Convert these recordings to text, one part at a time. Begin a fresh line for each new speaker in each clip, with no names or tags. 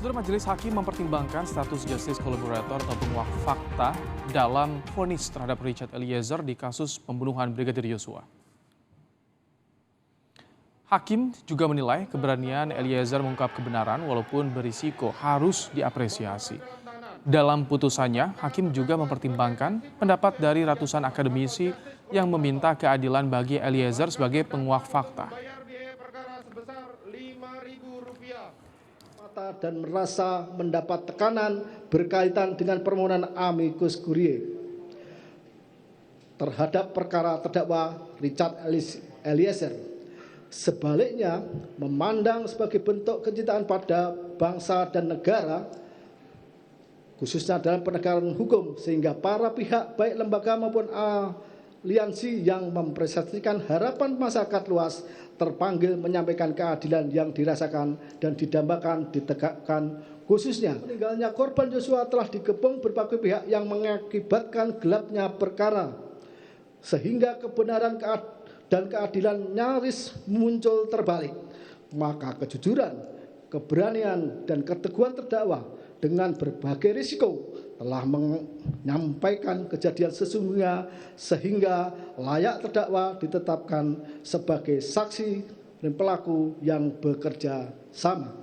Saudara, Majelis Hakim mempertimbangkan status justice collaborator atau penguak fakta dalam vonis terhadap Richard Eliezer di kasus pembunuhan Brigadir Yosua. Hakim juga menilai keberanian Eliezer mengungkap kebenaran walaupun berisiko harus diapresiasi. Dalam putusannya, Hakim juga mempertimbangkan pendapat dari ratusan akademisi yang meminta keadilan bagi Eliezer sebagai penguak fakta.
Dan merasa mendapat tekanan berkaitan dengan permohonan amicus curiae terhadap perkara terdakwa Richard Eliezer. Sebaliknya, memandang sebagai bentuk kecintaan pada bangsa dan negara, khususnya dalam penegakan hukum, sehingga para pihak baik lembaga maupun aliansi yang mempresentasikan harapan masyarakat luas terpanggil menyampaikan keadilan yang dirasakan dan didambakan ditegakkan, khususnya meninggalnya korban Yosua telah dikepung berbagai pihak yang mengakibatkan gelapnya perkara, sehingga kebenaran dan keadilan nyaris muncul terbalik. Maka kejujuran, keberanian, dan keteguhan terdakwa dengan berbagai risiko telah menyampaikan kejadian sesungguhnya sehingga layak terdakwa ditetapkan sebagai saksi dan pelaku yang bekerja sama.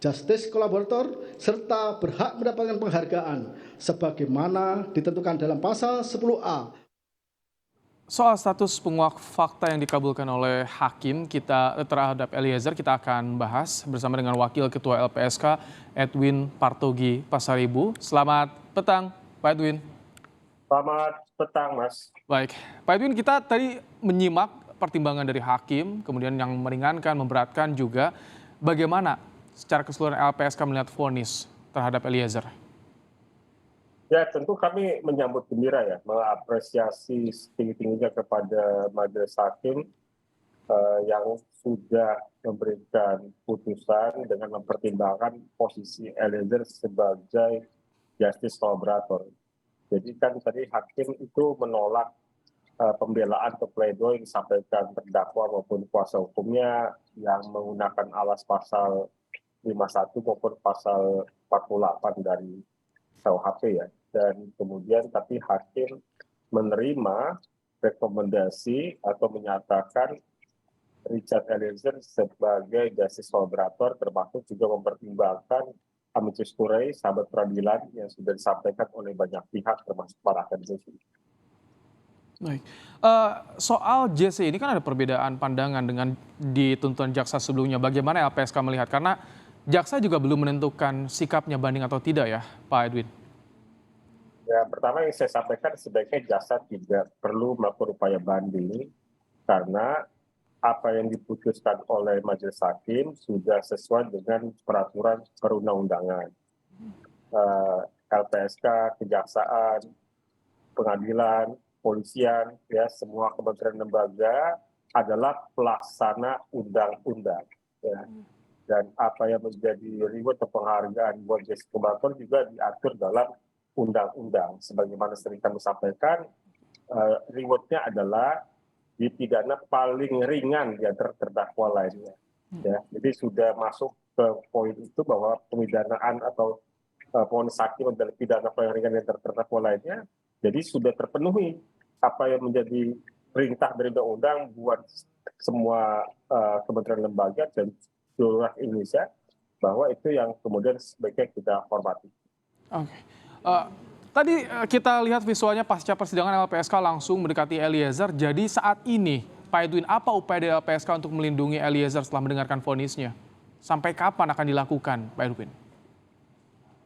Justice collaborator serta berhak mendapatkan penghargaan sebagaimana ditentukan dalam pasal 10A.
Soal status penguak fakta yang dikabulkan oleh Hakim terhadap Eliezer, kita akan bahas bersama dengan Wakil Ketua LPSK Edwin Partogi Pasaribu. Selamat petang, Pak Edwin.
Selamat petang, Mas.
Baik, Pak Edwin, kita tadi menyimak pertimbangan dari Hakim, kemudian yang meringankan, memberatkan juga. Bagaimana secara keseluruhan LPSK melihat vonis terhadap Eliezer?
Ya, tentu kami menyambut gembira ya, mengapresiasi setinggi-tingginya kepada Majelis Hakim yang sudah memberikan putusan dengan mempertimbangkan posisi Eliezer sebagai justice collaborator. Jadi kan tadi Hakim itu menolak pembelaan atau pledoi yang disampaikan terdakwa maupun kuasa hukumnya yang menggunakan alas pasal 51 maupun pasal 48 dari KUHP ya. Dan kemudian tapi Hakim menerima rekomendasi atau menyatakan Richard Eliezer sebagai justice collaborator, termasuk juga mempertimbangkan amicus curiae, sahabat peradilan yang sudah disampaikan oleh banyak pihak termasuk para akademisi.
Baik, soal JC ini kan ada perbedaan pandangan dengan di tuntutan jaksa sebelumnya. Bagaimana LPSK melihat? Karena jaksa juga belum menentukan sikapnya banding atau tidak ya, Pak Edwin?
Ya, pertama yang saya sampaikan sebaiknya jaksa tidak perlu melakukan upaya banding karena apa yang diputuskan oleh Majelis Hakim sudah sesuai dengan peraturan perundang-undangan. LPSK, kejaksaan, pengadilan, polisian, ya semua kementerian lembaga adalah pelaksana undang-undang. Ya. Dan apa yang menjadi reward atau penghargaan buat justice collaborator juga diatur dalam undang-undang. Sebagaimana sering kami sampaikan, rewardnya adalah dipidana paling ringan di antara terdakwa lainnya. Ya, jadi sudah masuk ke poin itu bahwa pemidanaan atau vonis hakim adalah pidana paling ringan di antara terdakwa lainnya. Jadi sudah terpenuhi apa yang menjadi perintah dari undang-undang buat semua kementerian lembaga dan seluruh Indonesia, bahwa itu yang kemudian sebaiknya kita hormati.
Oke. Tadi kita lihat visualnya pasca persidangan LPSK langsung mendekati Eliezer. Jadi saat ini, Pak Edwin, apa upaya dari LPSK untuk melindungi Eliezer setelah mendengarkan vonisnya? Sampai kapan akan dilakukan, Pak Edwin?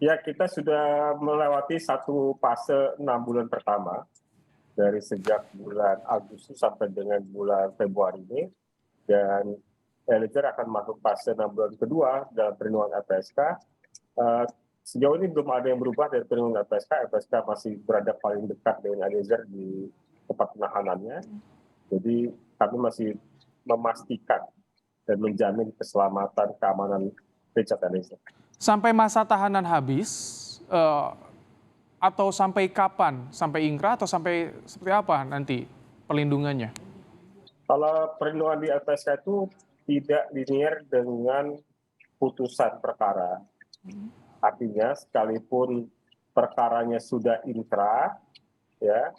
Ya, kita sudah melewati satu fase 6 bulan pertama, dari sejak bulan Agustus sampai dengan bulan Februari ini. Dan Eliezer akan masuk fase 6 bulan kedua dalam perlindungan LPSK. Sejauh ini belum ada yang berubah dari perlindungan LPSK. LPSK masih berada paling dekat dengan Eliezer di tempat penahanannya. Jadi kami masih memastikan dan menjamin keselamatan, keamanan Richard Eliezer.
Sampai masa tahanan habis, atau sampai kapan? Sampai ingkrah atau sampai seperti apa nanti perlindungannya?
Kalau perlindungan di LPSK itu tidak linear dengan putusan perkara. Artinya sekalipun perkaranya sudah inkrah, ya,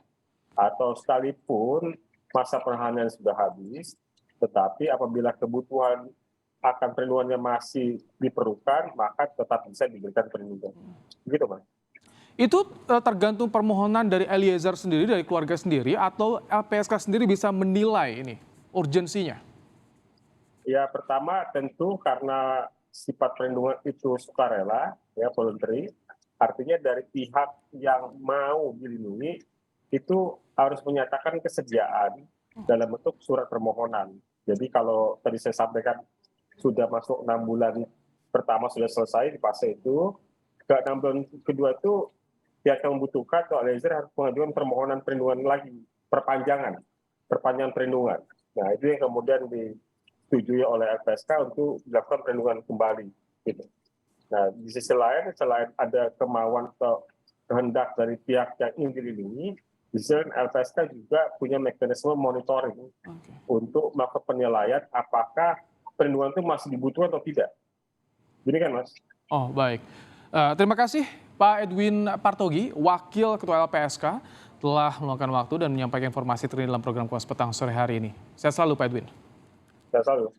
atau sekalipun masa penahanan sudah habis, tetapi apabila kebutuhan akan perlindungannya masih diperlukan, maka tetap bisa diberikan perlindungan. Begitu, Mas.
Itu tergantung permohonan dari Eliezer sendiri, dari keluarga sendiri, atau LPSK sendiri bisa menilai ini urgensinya?
Ya, pertama tentu karena sifat perlindungan itu sukarela, ya, voluntary, artinya dari pihak yang mau dilindungi itu harus menyatakan kesediaan dalam bentuk surat permohonan. Jadi kalau tadi saya sampaikan sudah masuk 6 bulan pertama sudah selesai di fase itu, ke 6 bulan kedua itu pihak yang membutuhkan atau Eliezer harus mengajukan permohonan perlindungan lagi, perpanjangan perlindungan. Nah, itu yang kemudian disetujui oleh LPSK untuk dilakukan perlindungan kembali. Gitu. Nah, di sisi lain, selain ada kemauan atau kehendak dari pihak yang ingin dilindungi, di sisi lain LPSK juga punya mekanisme monitoring untuk melakukan penilaian apakah perlindungan itu masih dibutuhkan atau tidak. Jadi kan, Mas?
Oh, baik. Terima kasih Pak Edwin Partogi, Wakil Ketua LPSK, telah meluangkan waktu dan menyampaikan informasi terkini dalam program Kupas Petang sore hari ini. Sehat selalu Pak Edwin.
Sehat selalu.